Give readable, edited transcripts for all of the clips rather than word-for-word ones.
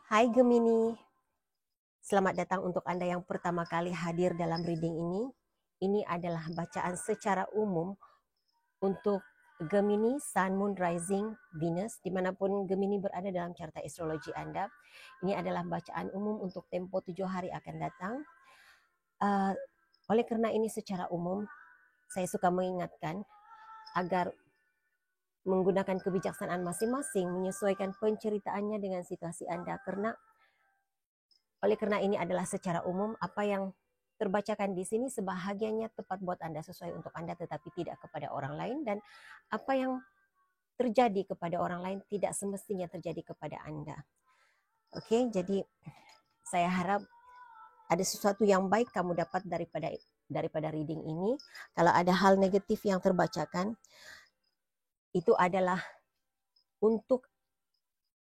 Hai Gemini, selamat datang untuk Anda yang pertama kali hadir dalam reading ini. Ini adalah bacaan secara umum untuk Gemini, Sun, Moon, Rising, Venus, dimanapun Gemini berada dalam carta astrologi Anda. Ini adalah bacaan umum untuk tempo 7 hari akan datang. Oleh karena ini secara umum, saya suka mengingatkan agar menggunakan kebijaksanaan masing-masing, menyesuaikan penceritaannya dengan situasi Anda, karena oleh karena ini adalah secara umum, apa yang terbacakan di sini sebahagiannya tepat buat Anda, sesuai untuk Anda, tetapi tidak kepada orang lain. Dan apa yang terjadi kepada orang lain tidak semestinya terjadi kepada Anda. Oke, jadi saya harap ada sesuatu yang baik kamu dapat daripada reading ini. Kalau ada hal negatif yang terbacakan, itu adalah untuk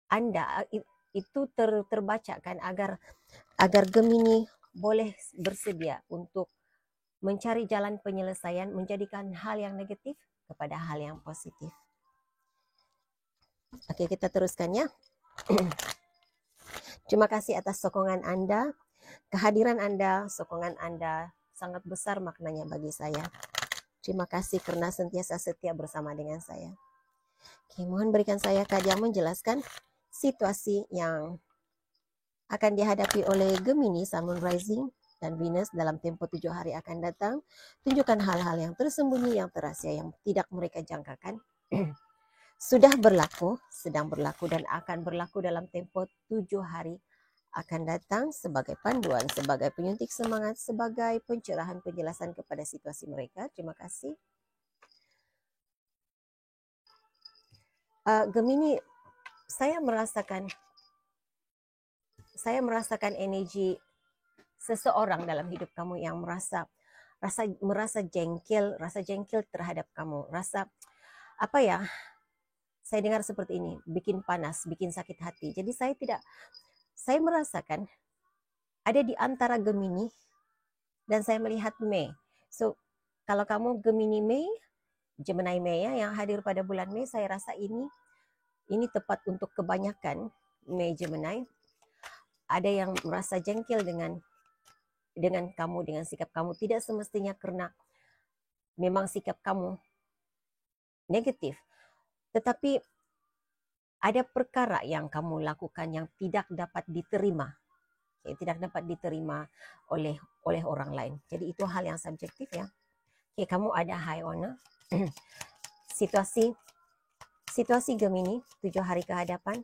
Anda, itu terbacakan agar Gemini boleh bersedia untuk mencari jalan penyelesaian, menjadikan hal yang negatif kepada hal yang positif. Oke, kita teruskan ya. Terima kasih atas sokongan Anda, kehadiran Anda, sokongan Anda sangat besar maknanya bagi saya. Terima kasih karena sentiasa setia bersama dengan saya. Oke, mohon berikan saya kad yang menjelaskan situasi yang akan dihadapi oleh Gemini, Sun, Moon, Rising, dan Venus dalam tempo 7 hari akan datang. Tunjukkan hal-hal yang tersembunyi, yang terasia, yang tidak mereka jangkakan. Sudah berlaku, sedang berlaku, dan akan berlaku dalam tempo 7 hari akan datang sebagai panduan, sebagai penyuntik semangat, sebagai pencerahan penjelasan kepada situasi mereka. Terima kasih. Gemini, saya merasakan energi seseorang dalam hidup kamu yang merasa jengkel, terhadap kamu, apa ya? Saya dengar seperti ini, bikin panas, bikin sakit hati. Jadi saya merasakan ada di antara Gemini dan saya melihat Mei. So, kalau kamu Gemini Mei, Gemini Mei ya, yang hadir pada bulan Mei, saya rasa ini tepat untuk kebanyakan Mei Gemini. Ada yang merasa jengkel dengan kamu, dengan sikap kamu, tidak semestinya karena memang sikap kamu negatif, tetapi ada perkara yang kamu lakukan yang tidak dapat diterima, oleh orang lain. Jadi itu hal yang subjektif ya. Oke, kamu ada high honor. Situasi Gemini 7 hari ke hadapan.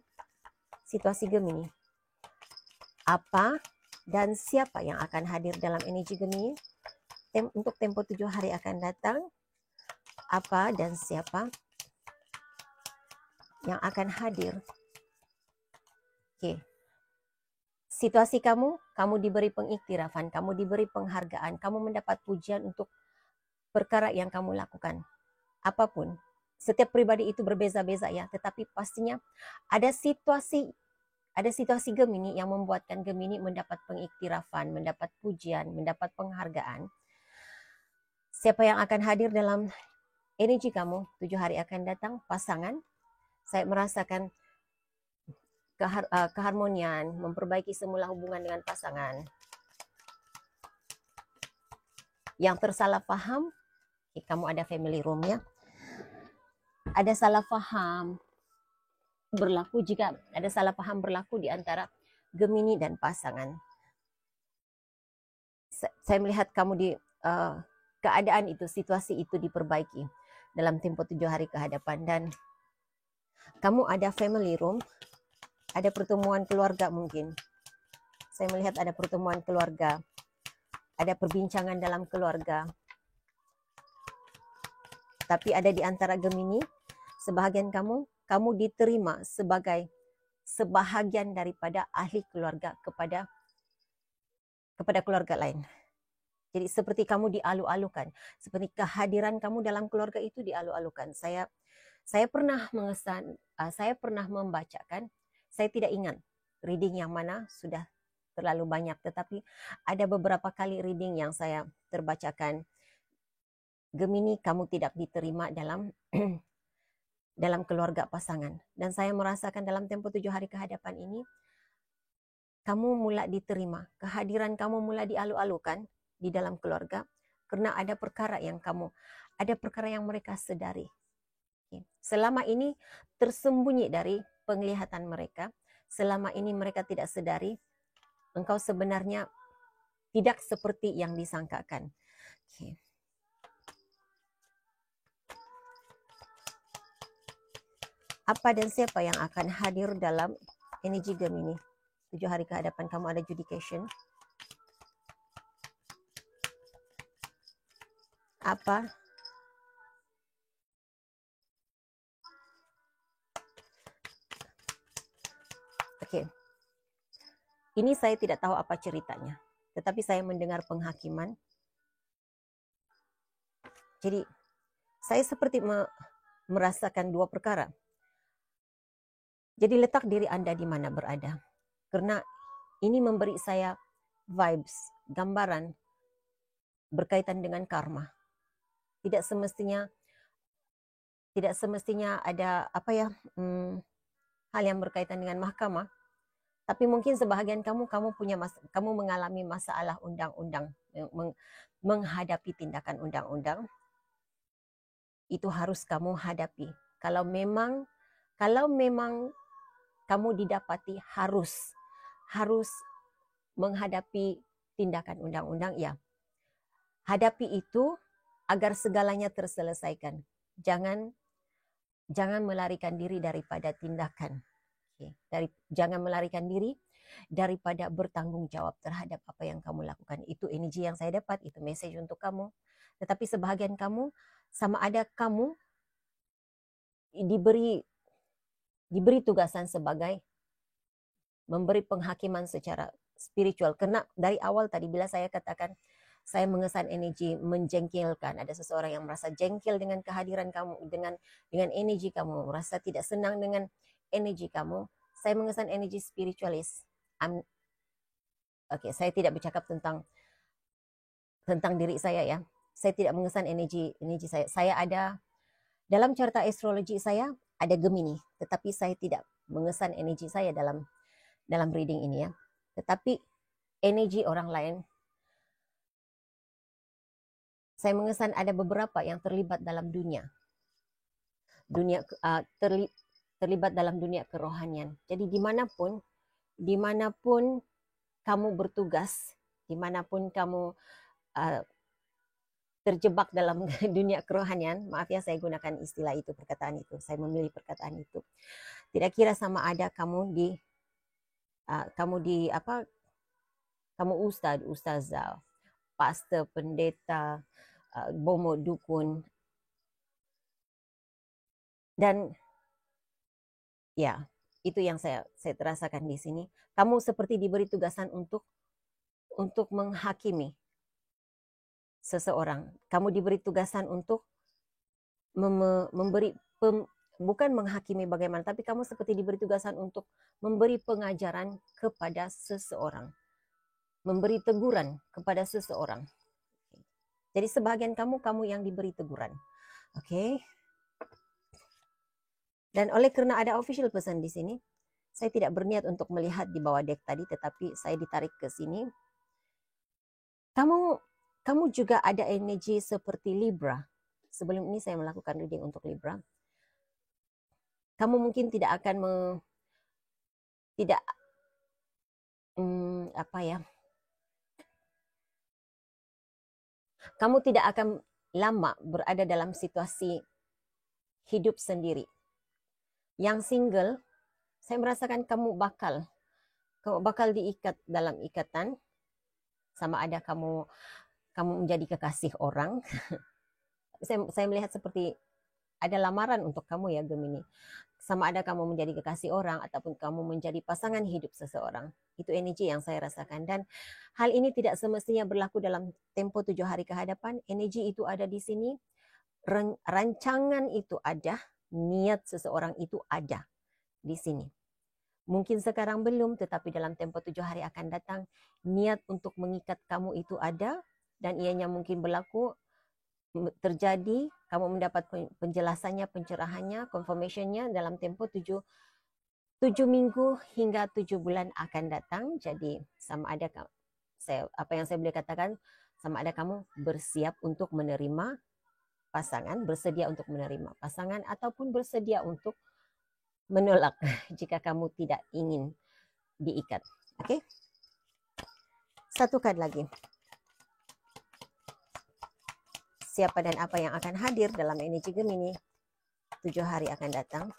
Situasi Gemini. Apa dan siapa yang akan hadir dalam energi Gemini untuk tempo 7 hari akan datang? Apa dan siapa yang akan hadir? Oke. Situasi kamu diberi pengiktirafan, kamu diberi penghargaan, kamu mendapat pujian untuk perkara yang kamu lakukan. Apapun, setiap pribadi itu berbeza-beza ya, tetapi pastinya ada situasi Gemini yang membuatkan Gemini mendapat pengiktirafan, mendapat pujian, mendapat penghargaan. Siapa yang akan hadir dalam energi kamu 7 hari akan datang? Pasangan. Saya merasakan keharmonian, memperbaiki semula hubungan dengan pasangan. Yang tersalah paham, kamu ada family room ya. Ada salah paham berlaku, jika ada salah paham berlaku di antara Gemini dan pasangan. Saya melihat kamu di keadaan itu, situasi itu diperbaiki dalam tempo 7 hari ke hadapan. Dan kamu ada family room, ada pertemuan keluarga mungkin. Saya melihat ada pertemuan keluarga, ada perbincangan dalam keluarga. Tapi ada di antara Gemini, sebahagian kamu diterima sebagai sebahagian daripada ahli keluarga kepada keluarga lain. Jadi seperti kamu dialu-alukan, seperti kehadiran kamu dalam keluarga itu dialu-alukan. Saya pernah saya pernah membacakan, saya tidak ingat reading yang mana, sudah terlalu banyak, tetapi ada beberapa kali reading yang saya terbacakan. Gemini, kamu tidak diterima dalam dalam keluarga pasangan. Dan saya merasakan dalam tempo 7 hari ke hadapan ini, kamu mula diterima, kehadiran kamu mula dialu-alukan di dalam keluarga, karena ada perkara yang mereka sedari. Selama ini tersembunyi dari penglihatan mereka, selama ini mereka tidak sedari, engkau sebenarnya tidak seperti yang disangkakan. Apa dan siapa yang akan hadir dalam energi Gemini? 7 hari ke hadapan kamu ada judication. Apa? Oke. Ini saya tidak tahu apa ceritanya, tetapi saya mendengar penghakiman. Jadi, saya seperti merasakan dua perkara. Jadi letak diri Anda di mana berada. Karena ini memberi saya vibes, gambaran berkaitan dengan karma. Tidak semestinya ada hal yang berkaitan dengan mahkamah. Tapi mungkin sebahagian kamu mengalami masalah undang-undang, menghadapi tindakan undang-undang. Itu harus kamu hadapi. Kalau memang kamu didapati harus menghadapi tindakan undang-undang, ya. Hadapi itu agar segalanya terselesaikan. Jangan melarikan diri daripada tindakan. Jangan melarikan diri daripada bertanggung jawab terhadap apa yang kamu lakukan. Itu energi yang saya dapat, itu message untuk kamu. Tetapi sebahagian kamu, sama ada kamu diberi tugasan sebagai memberi penghakiman secara spiritual. Karena dari awal tadi bila saya katakan saya mengesan energi menjengkelkan, ada seseorang yang merasa jengkel dengan kehadiran kamu, dengan energi kamu, merasa tidak senang dengan energi kamu. Saya mengesan energi spiritualis. Saya tidak bercakap tentang diri saya, ya. Saya tidak mengesan energi saya. Saya ada dalam carta astrologi saya ada Gemini, tetapi saya tidak mengesan energi saya dalam reading ini, ya. Tetapi energi orang lain, saya mengesan ada beberapa yang terlibat dalam terlibat dalam dunia kerohanian. Jadi dimanapun kamu bertugas, dimanapun kamu terjebak dalam dunia kerohanian, maaf ya saya gunakan istilah itu, perkataan itu, saya memilih perkataan itu. Tidak kira sama ada kamu ustaz, ustazah, pastor, pendeta, bomo, dukun, dan ya, itu yang saya terasakan di sini. Kamu seperti diberi tugasan untuk menghakimi seseorang. Kamu diberi tugasan untuk bukan menghakimi bagaimana, tapi kamu seperti diberi tugasan untuk memberi pengajaran kepada seseorang, memberi teguran kepada seseorang. Jadi sebagian kamu yang diberi teguran. Oke. Dan oleh karena ada official person di sini, saya tidak berniat untuk melihat di bawah deck tadi, tetapi saya ditarik ke sini. Kamu juga ada energi seperti Libra. Sebelum ini saya melakukan reading untuk Libra. Kamu mungkin tidak akan kamu tidak akan lama berada dalam situasi hidup sendiri. Yang single, saya merasakan kamu bakal diikat dalam ikatan, sama ada kamu menjadi kekasih orang. saya melihat seperti ada lamaran untuk kamu, ya Gemini. Sama ada kamu menjadi kekasih orang ataupun kamu menjadi pasangan hidup seseorang. Itu energi yang saya rasakan. Dan hal ini tidak semestinya berlaku dalam tempo 7 hari ke hadapan. Energi itu ada di sini. Rancangan itu ada. Niat seseorang itu ada di sini. Mungkin sekarang belum, tetapi dalam tempo 7 hari akan datang. Niat untuk mengikat kamu itu ada. Dan ianya mungkin berlaku, terjadi, kamu mendapat penjelasannya, pencerahannya, confirmationnya dalam tempo 7 7 minggu hingga 7 bulan akan datang. Jadi sama ada apa yang saya boleh katakan, sama ada kamu bersiap untuk menerima pasangan, bersedia untuk menerima pasangan, ataupun bersedia untuk menolak jika kamu tidak ingin diikat. Oke? Satu kad lagi. Siapa dan apa yang akan hadir dalam energi Gemini 7 hari akan datang?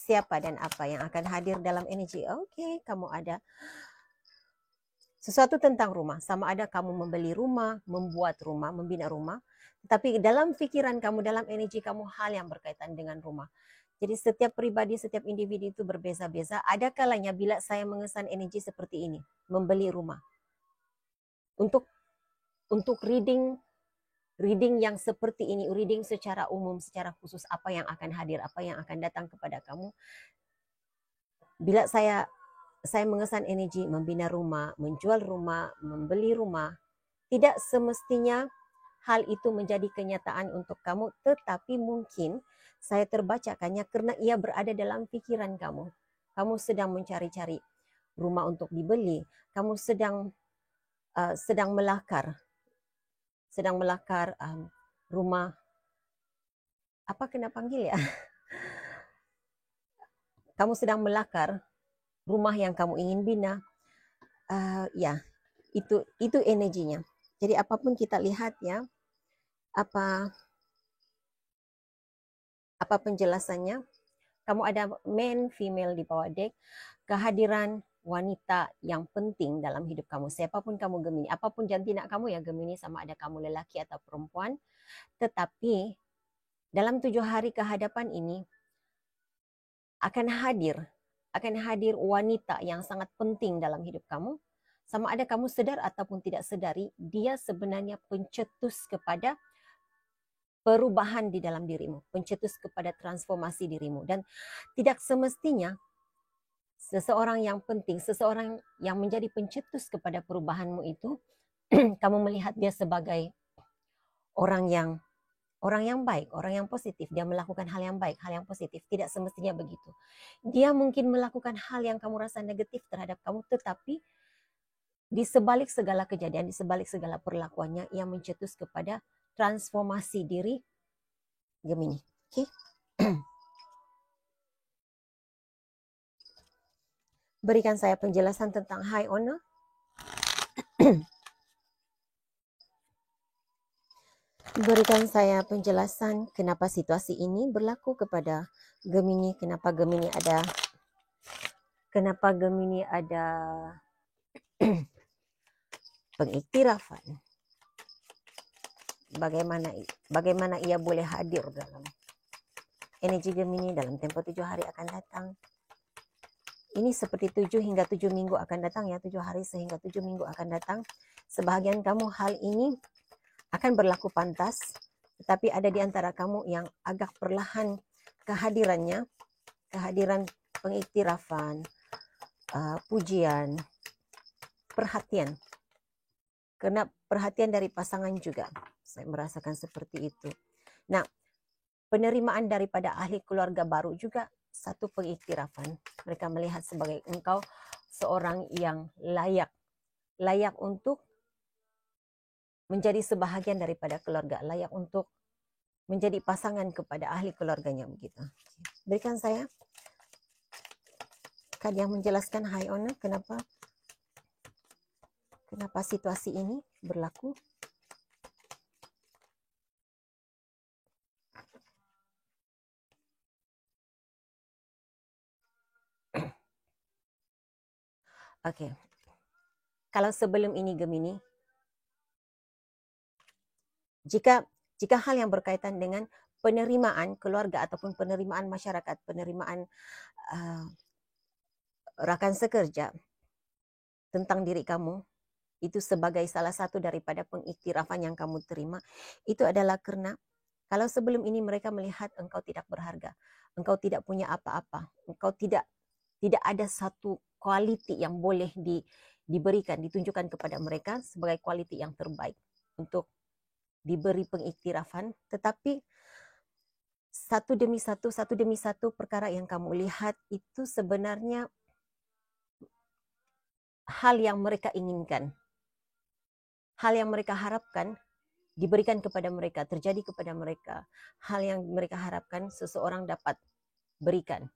Siapa dan apa yang akan hadir dalam energi? Oke, kamu ada sesuatu tentang rumah. Sama ada kamu membeli rumah, membuat rumah, membina rumah. Tapi dalam pikiran kamu, dalam energi kamu, hal yang berkaitan dengan rumah. Jadi setiap pribadi, setiap individu itu berbeza-beza. Ada kalanya bila saya mengesan energi seperti ini, membeli rumah. Untuk reading yang seperti ini, reading secara umum, secara khusus, apa yang akan hadir, apa yang akan datang kepada kamu. Bila saya mengesan energi membina rumah, menjual rumah, membeli rumah, tidak semestinya hal itu menjadi kenyataan untuk kamu, tetapi mungkin saya terbacakannya karena ia berada dalam pikiran kamu. Kamu sedang mencari-cari rumah untuk dibeli, kamu sedang melakar rumah, apa kena panggil ya? Kamu sedang melakar rumah yang kamu ingin bina. Ya, itu energinya. Jadi apapun kita lihat ya, apa penjelasannya, kamu ada man, female di bawah deck, kehadiran wanita yang penting dalam hidup kamu. Siapapun kamu Gemini, apapun jantina kamu ya Gemini, sama ada kamu lelaki atau perempuan, tetapi dalam 7 hari kehadapan ini akan hadir wanita yang sangat penting dalam hidup kamu. Sama ada kamu sadar ataupun tidak sadari, dia sebenarnya pencetus kepada perubahan di dalam dirimu, pencetus kepada transformasi dirimu. Dan tidak semestinya seseorang yang penting, seseorang yang menjadi pencetus kepada perubahanmu itu, kamu melihat dia sebagai orang yang baik, orang yang positif. Dia melakukan hal yang baik, hal yang positif. Tidak semestinya begitu. Dia mungkin melakukan hal yang kamu rasa negatif terhadap kamu, tetapi di sebalik segala kejadian, di sebalik segala perlakuannya, ia mencetus kepada transformasi diri Gemini. Oke? Berikan saya penjelasan tentang High Owner. Berikan saya penjelasan kenapa situasi ini berlaku kepada Gemini, kenapa Gemini ada pengiktirafan. Bagaimana ia boleh hadir dalam energi Gemini dalam tempo 7 hari akan datang. Ini seperti 7 hingga 7 minggu akan datang ya, 7 hari sehingga 7 minggu akan datang. Sebahagian kamu hal ini akan berlaku pantas, tetapi ada di antara kamu yang agak perlahan kehadiran pengiktirafan, pujian, perhatian. Karena perhatian dari pasangan juga, saya merasakan seperti itu. Nah, penerimaan daripada ahli keluarga baru juga satu pengiktirafan. Mereka melihat sebagai engkau seorang yang layak untuk menjadi sebahagian daripada keluarga, layak untuk menjadi pasangan kepada ahli keluarganya begitu. Berikan saya kad yang menjelaskan High Owner kenapa situasi ini berlaku. Oke. Kalau sebelum ini Gemini, jika hal yang berkaitan dengan penerimaan keluarga ataupun penerimaan masyarakat, penerimaan rakan sekerja tentang diri kamu, itu sebagai salah satu daripada pengiktirafan yang kamu terima, itu adalah karena kalau sebelum ini mereka melihat engkau tidak berharga, engkau tidak punya apa-apa, engkau tidak ada satu quality yang boleh diberikan, ditunjukkan kepada mereka sebagai quality yang terbaik untuk diberi pengiktirafan, tetapi satu demi satu perkara yang kamu lihat itu sebenarnya hal yang mereka inginkan, hal yang mereka harapkan diberikan kepada mereka, terjadi kepada mereka, hal yang mereka harapkan seseorang dapat berikan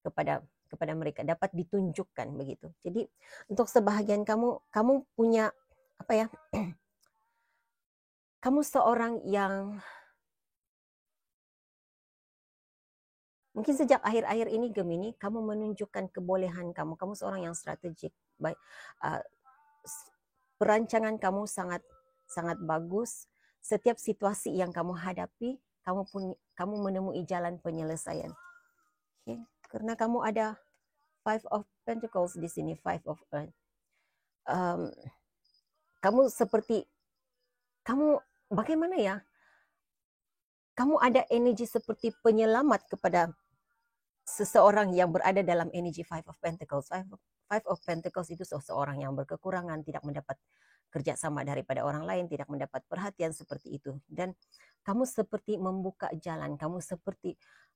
kepada mereka, dapat ditunjukkan begitu. Jadi untuk sebahagian kamu punya apa ya? Kamu seorang yang mungkin sejak akhir-akhir ini Gemini, kamu menunjukkan kebolehan kamu. Kamu seorang yang strategik. Baik, perancangan kamu sangat sangat bagus. Setiap situasi yang kamu hadapi, kamu menemui jalan penyelesaian. Okay. Karena kamu ada Five of Pentacles di sini, Five of Earth. Kamu seperti bagaimana ya? Kamu ada energi seperti penyelamat kepada seseorang yang berada dalam energi Five of Pentacles. Five of Pentacles itu seseorang yang berkekurangan, tidak mendapat kerjasama daripada orang lain, tidak mendapat perhatian seperti itu. Dan kamu seperti membuka jalan, kamu seperti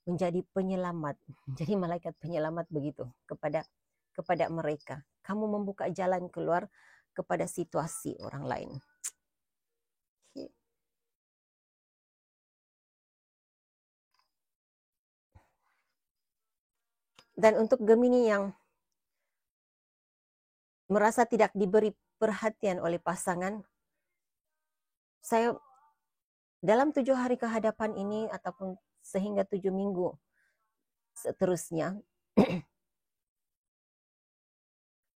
menjadi penyelamat, menjadi malaikat penyelamat begitu kepada mereka. Kamu membuka jalan keluar kepada situasi orang lain. Okay. Dan untuk Gemini yang merasa tidak diberi perhatian oleh pasangan, saya dalam 7 hari kehadapan ini ataupun sehingga 7 minggu seterusnya,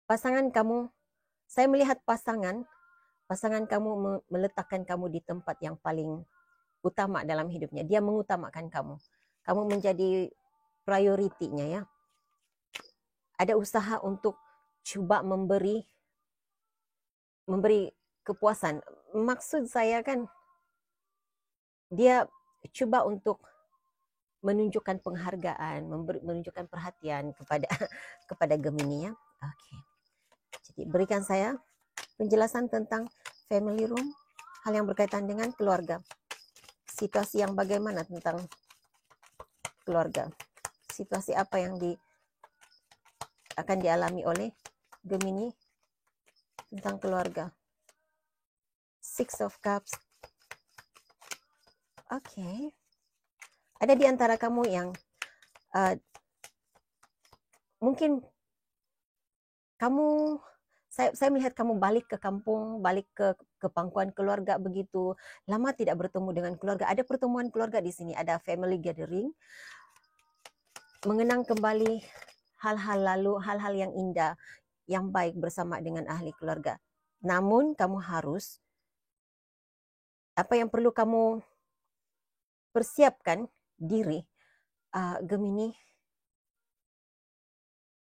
pasangan kamu, saya melihat pasangan kamu meletakkan kamu di tempat yang paling utama dalam hidupnya. Dia mengutamakan kamu. Kamu menjadi prioritinya ya. Ada usaha untuk coba memberi kepuasan. Maksud saya kan dia coba untuk menunjukkan penghargaan, menunjukkan perhatian kepada Gemini ya. Oke. Jadi berikan saya penjelasan tentang family room, hal yang berkaitan dengan keluarga. Situasi yang bagaimana tentang keluarga? Situasi apa yang akan dialami oleh Gemini tentang keluarga? Six of Cups. Oke. Ada di antara kamu yang mungkin kamu, saya melihat kamu balik ke kampung, balik ke pangkuan keluarga begitu. Lama tidak bertemu dengan keluarga. Ada pertemuan keluarga di sini, ada family gathering. Mengenang kembali hal-hal lalu, hal-hal yang indah, yang baik bersama dengan ahli keluarga. Namun kamu harus, apa yang perlu kamu persiapkan diri, Gemini,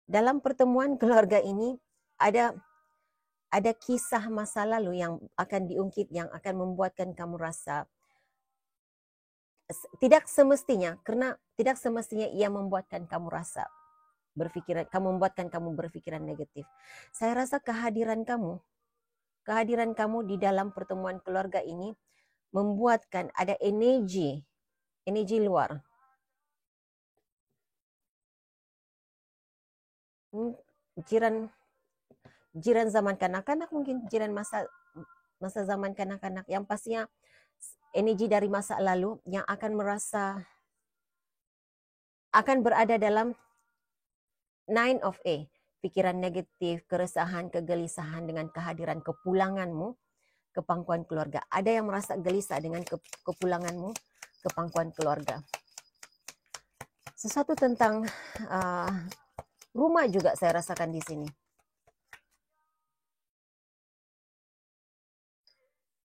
dalam pertemuan keluarga ini ada kisah masa lalu yang akan diungkit, yang akan membuatkan kamu rasa tidak semestinya, karena tidak semestinya ia membuatkan kamu rasa membuatkan kamu berpikiran negatif. Saya rasa kehadiran kamu di dalam pertemuan keluarga ini membuatkan ada energi luar. Jiran zaman kanak-kanak, mungkin jiran masa zaman kanak-kanak, yang pastinya energi dari masa lalu yang akan berada dalam Nine of A, pikiran negatif, keresahan, kegelisahan dengan kehadiran kepulanganmu ke pangkuan keluarga. Ada yang merasa gelisah dengan kepulanganmu ke pangkuan keluarga. Sesuatu tentang rumah juga saya rasakan di sini.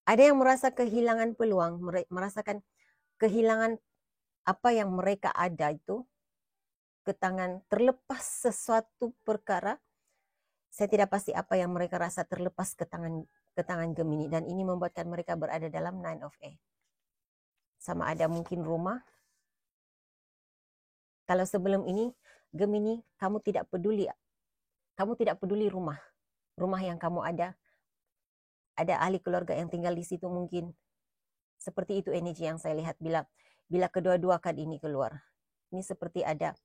Ada yang merasa kehilangan peluang, merasakan kehilangan apa yang mereka ada itu ke tangan, terlepas sesuatu perkara. Saya tidak pasti apa yang mereka rasa terlepas ke tangan Gemini, dan ini membuatkan mereka berada dalam Nine of A. Sama ada mungkin rumah. Kalau sebelum ini Gemini, kamu tidak peduli rumah yang kamu ada ahli keluarga yang tinggal di situ mungkin Seperti itu energi yang saya lihat bila kedua-dua kad ini keluar. Ini seperti ada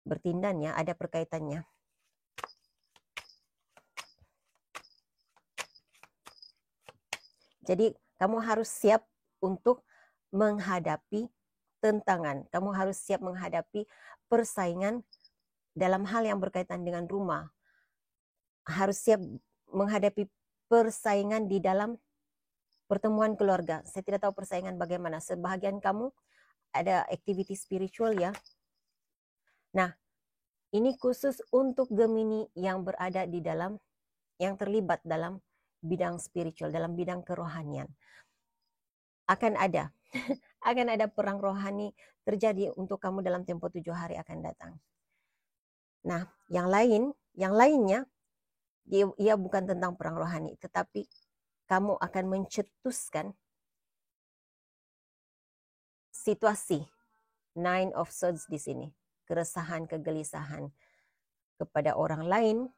bertindannya, ada perkaitannya. Jadi kamu harus siap untuk menghadapi tentangan. Kamu harus siap menghadapi persaingan dalam hal yang berkaitan dengan rumah. Harus siap menghadapi persaingan di dalam pertemuan keluarga. Saya tidak tahu persaingan bagaimana. Sebahagian kamu ada aktiviti spiritual ya. Nah, ini khusus untuk Gemini yang berada di dalam, yang terlibat dalam bidang spiritual, dalam bidang kerohanian. Akan ada akan ada perang rohani terjadi untuk kamu dalam tempo 7 hari akan datang. Nah, yang lainnya, ia bukan tentang perang rohani, tetapi kamu akan mencetuskan situasi Nine of Swords di sini. Keresahan, kegelisahan kepada orang lain,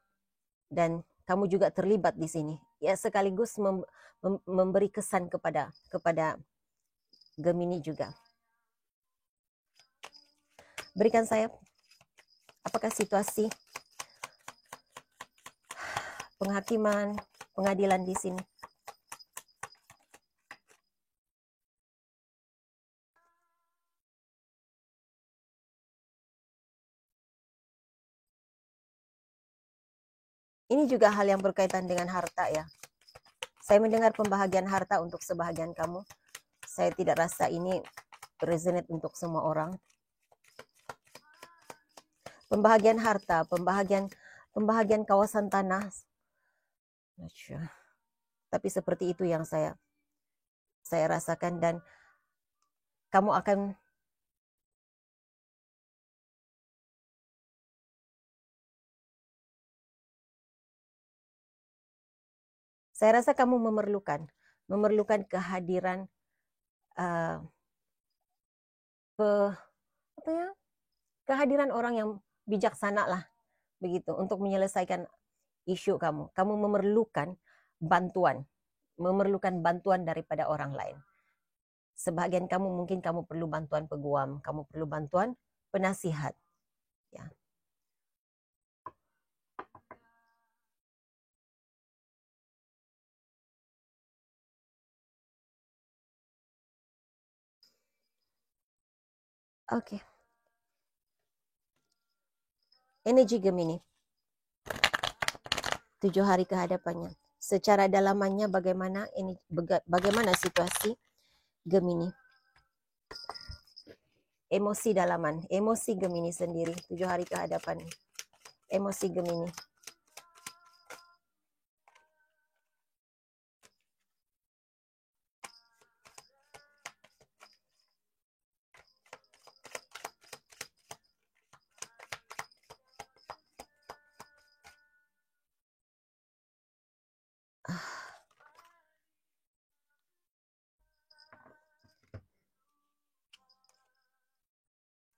dan kamu juga terlibat di sini. Ya, sekaligus memberi kesan kepada Gemini juga. Berikan saya apakah situasi penghakiman, pengadilan di sini. Ini juga hal yang berkaitan dengan harta ya. Saya mendengar pembahagian harta untuk sebahagian kamu. Saya tidak rasa ini resonate untuk semua orang. Pembahagian harta, pembahagian kawasan tanah. Tapi seperti itu yang saya rasakan, dan kamu akan saya rasa kamu memerlukan kehadiran kehadiran orang yang bijaksana lah begitu untuk menyelesaikan isu kamu. Kamu memerlukan bantuan daripada orang lain. Sebagian kamu mungkin kamu perlu bantuan peguam, kamu perlu bantuan penasihat. Ya. Oke. Energi Gemini. 7 hari kehadapannya. Secara dalamannya bagaimana situasi Gemini. Emosi dalaman, emosi Gemini sendiri, 7 hari kehadapan. Emosi Gemini.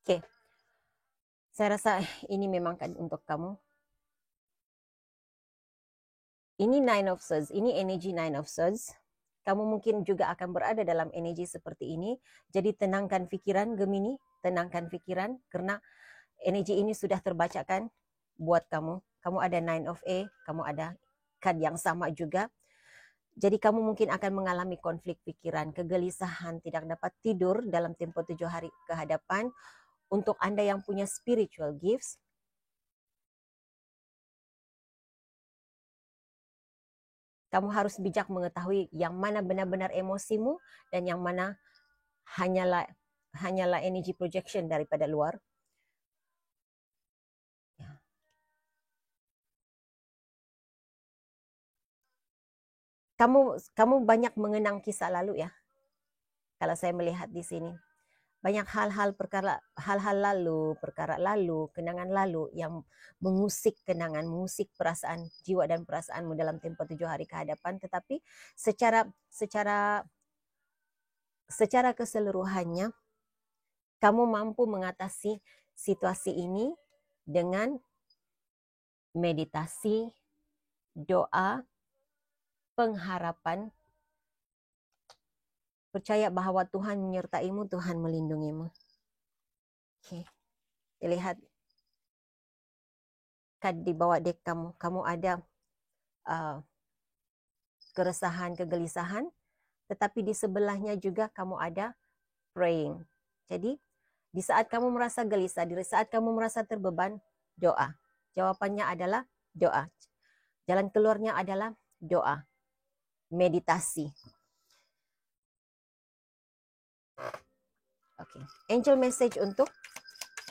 Oke. Saya rasa ini memang kan untuk kamu. Ini Nine of Swords, ini energi Nine of Swords. Kamu mungkin juga akan berada dalam energi seperti ini. Jadi tenangkan pikiran Gemini, tenangkan pikiran karena energi ini sudah terbacakan buat kamu. Kamu ada Nine of A, kamu ada kad yang sama juga. Jadi kamu mungkin akan mengalami konflik pikiran, kegelisahan, tidak dapat tidur dalam tempo 7 hari kehadapan. Untuk Anda yang punya spiritual gifts, kamu harus bijak mengetahui yang mana benar-benar emosimu dan yang mana hanyalah energy projection daripada luar. Kamu banyak mengenang kisah lalu ya. Kalau saya melihat di sini, banyak hal-hal perkara lalu, kenangan lalu yang mengusik kenangan, mengusik perasaan jiwa dan perasaanmu dalam tempo 7 hari kehadapan. Tetapi secara keseluruhannya, kamu mampu mengatasi situasi ini dengan meditasi, doa, pengharapan, percaya bahwa Tuhan menyertaimu, Tuhan melindungimu. Oke, dilihat kan di bawah dek kamu ada keresahan, kegelisahan, tetapi di sebelahnya juga kamu ada praying. Jadi di saat kamu merasa gelisah, di saat kamu merasa terbeban, doa. Jawabannya adalah doa. Jalan keluarnya adalah doa. Meditasi. Oke. Angel message untuk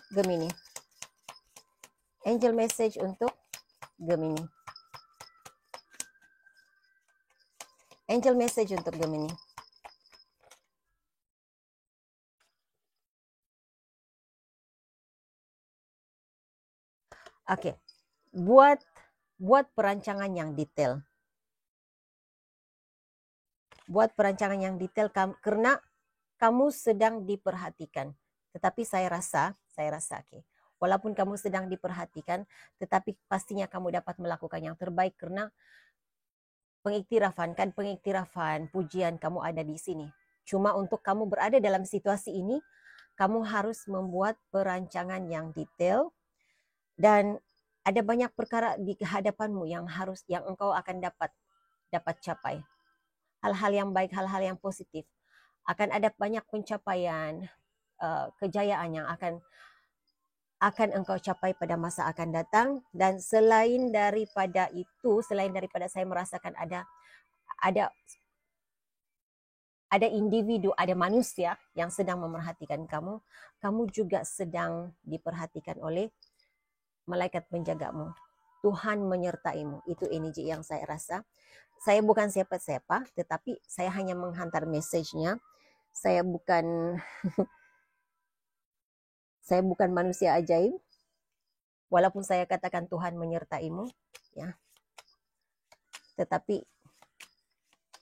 Gemini. Angel message untuk Gemini. Angel message untuk Gemini. Oke. Buat perancangan yang detail. Buat perancangan yang detail karena kamu sedang diperhatikan. Tetapi saya rasa oke. Walaupun kamu sedang diperhatikan, tetapi pastinya kamu dapat melakukan yang terbaik karena pengiktirafan, pujian kamu ada di sini. Cuma untuk kamu berada dalam situasi ini, kamu harus membuat perancangan yang detail dan ada banyak perkara di hadapanmu yang engkau akan dapat capai. Hal-hal yang baik, hal-hal yang positif. Akan ada banyak pencapaian, kejayaan yang akan engkau capai pada masa akan datang. Dan selain daripada saya merasakan ada individu, ada manusia yang sedang memerhatikan kamu, kamu juga sedang diperhatikan oleh malaikat penjagamu. Tuhan menyertaimu. Itu energi yang saya rasa. Saya bukan siapa-siapa, tetapi saya hanya menghantar message-nya. Saya bukan manusia ajaib. Walaupun saya katakan Tuhan menyertaimu, ya. Tetapi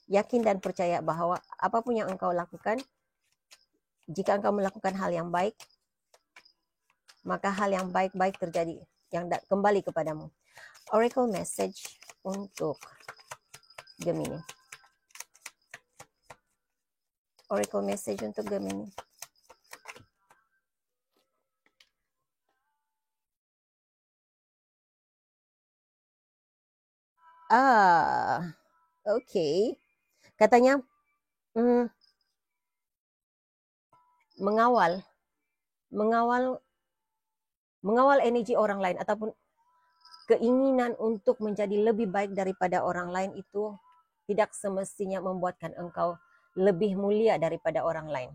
yakin dan percaya bahwa apapun yang engkau lakukan, jika engkau melakukan hal yang baik, maka hal yang baik-baik terjadi, yang kembali kepadamu. Oracle message untuk Gemini. Oracle message untuk Gemini. Oke. Katanya mengawal energi orang lain ataupun keinginan untuk menjadi lebih baik daripada orang lain itu tidak semestinya membuatkan engkau lebih mulia daripada orang lain.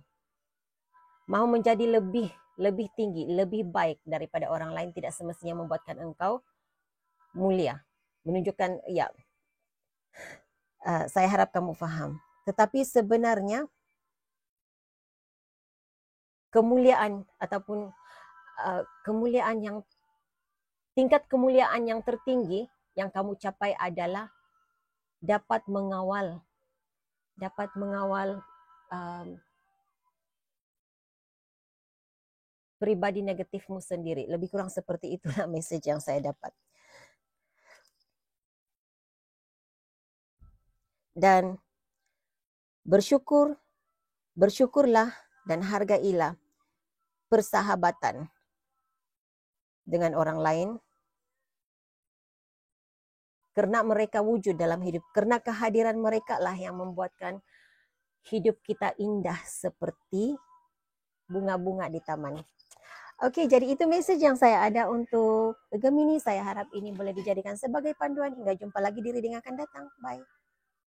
Mau menjadi lebih tinggi, lebih baik daripada orang lain tidak semestinya membuatkan engkau mulia. Menunjukkan, ya, saya harap kamu paham. Tetapi sebenarnya kemuliaan ataupun tingkat kemuliaan yang tertinggi yang kamu capai adalah dapat mengawal pribadi negatifmu sendiri. Lebih kurang seperti itulah message yang saya dapat. Dan bersyukurlah dan hargailah persahabatan dengan orang lain, karena mereka wujud dalam hidup, karena kehadiran mereka lah yang membuatkan hidup kita indah seperti bunga-bunga di taman. Oke, jadi itu message yang saya ada untuk Gemini. Saya harap ini boleh dijadikan sebagai panduan. Hingga jumpa lagi di reading akan datang. Bye.